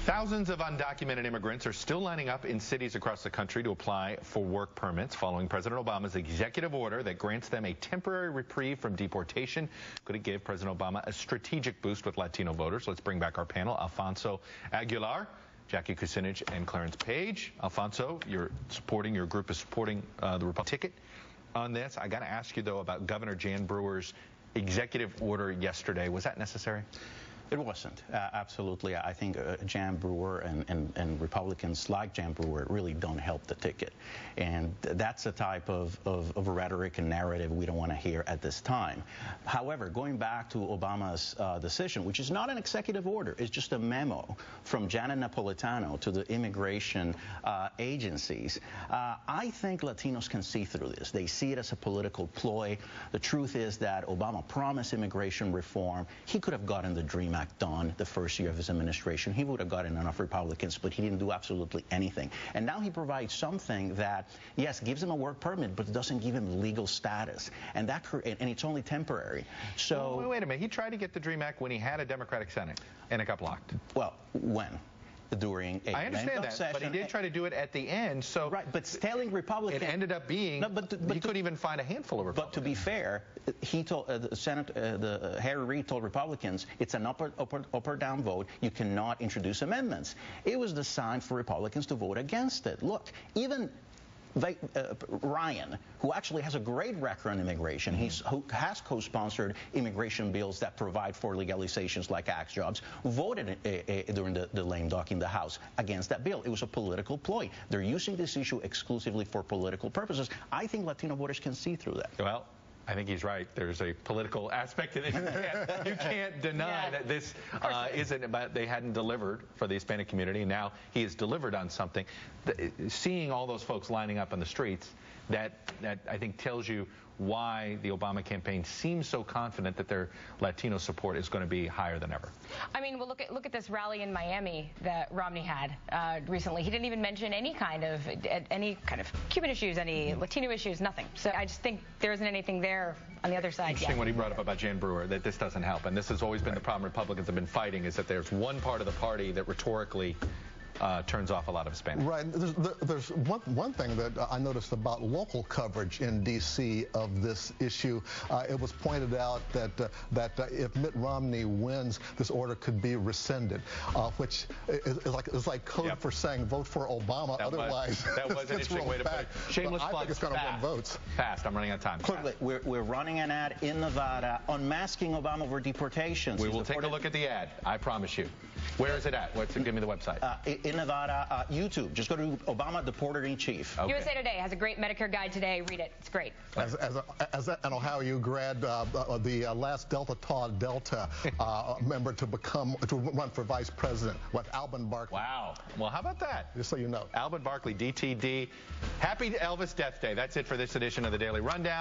Thousands of undocumented immigrants are still lining up in cities across the country to apply for work permits following President Obama's executive order that grants them a temporary reprieve from deportation. Could it give President Obama a strategic boost with Latino voters? Let's bring back our panel. Alfonso Aguilar, Jackie Kucinich, and Clarence Page. Alfonso, your group is supporting the Republican ticket on this. I got to ask you, though, about Governor Jan Brewer's executive order yesterday. Was that necessary? It wasn't. Absolutely. I think Jan Brewer and Republicans like Jan Brewer really don't help the ticket. And that's the type of rhetoric and narrative we don't want to hear at this time. However, going back to Obama's decision, which is not an executive order, it's just a memo from Janet Napolitano to the immigration agencies, I think Latinos can see through this. They see it as a political ploy. The truth is that Obama promised immigration reform. He could have gotten the DREAM Act done the first year of his administration. He would have gotten enough Republicans, but he didn't do absolutely anything. And now he provides something that, yes, gives him a work permit, but it doesn't give him legal status. And it's only temporary. So well, wait a minute. He tried to get the DREAM Act when he had a Democratic Senate, and it got blocked. Well, when? During a I understand that, session. But he did try to do it at the end. So right, but telling Republicans, it ended up being he couldn't even find a handful of Republicans. But to be fair, he told Harry Reid told Republicans it's an up or down vote. You cannot introduce amendments. It was designed for Republicans to vote against it. Look, even Ryan, who actually has a great record on immigration, who has co-sponsored immigration bills that provide for legalizations like Axe jobs, voted during the lame duck in the House against that bill. It was a political ploy. They're using this issue exclusively for political purposes. I think Latino voters can see through that. Well, I think he's right. There's a political aspect to this. You can't deny that this isn't about they hadn't delivered for the Hispanic community, and now he has delivered on something. Seeing all those folks lining up on the streets, that I think tells you why the Obama campaign seems so confident that their Latino support is going to be higher than ever. I mean, well, look at this rally in Miami that Romney had recently. He didn't even mention any kind of Cuban issues, any Latino issues, nothing. So I just think there isn't anything there on the other side. Interesting what he brought up about Jan Brewer, that this doesn't help. And this has always been the problem Republicans have been fighting, is that there's one part of the party that rhetorically turns off a lot of Hispanics. Right. There's one thing that I noticed about local coverage in D.C. of this issue. It was pointed out that if Mitt Romney wins, this order could be rescinded, which is like code for saying vote for Obama. Otherwise, that was an interesting way to put it. Shameless plug. I think it's going to win votes. Fast. I'm running out of time. Quickly, we're running an ad in Nevada unmasking Obama over deportations. We will take a look at the ad. I promise you. Where is it at? Give me the website. In Nevada, YouTube. Just go to Obama Deporter in Chief. Okay. USA Today has a great Medicare guide today. Read it. It's great. As an Ohio grad, the last Delta Tau Delta member to run for vice president, Alvin Barkley. Wow. Well, how about that? Just so you know. Alvin Barkley, DTD. Happy Elvis Death Day. That's it for this edition of the Daily Rundown.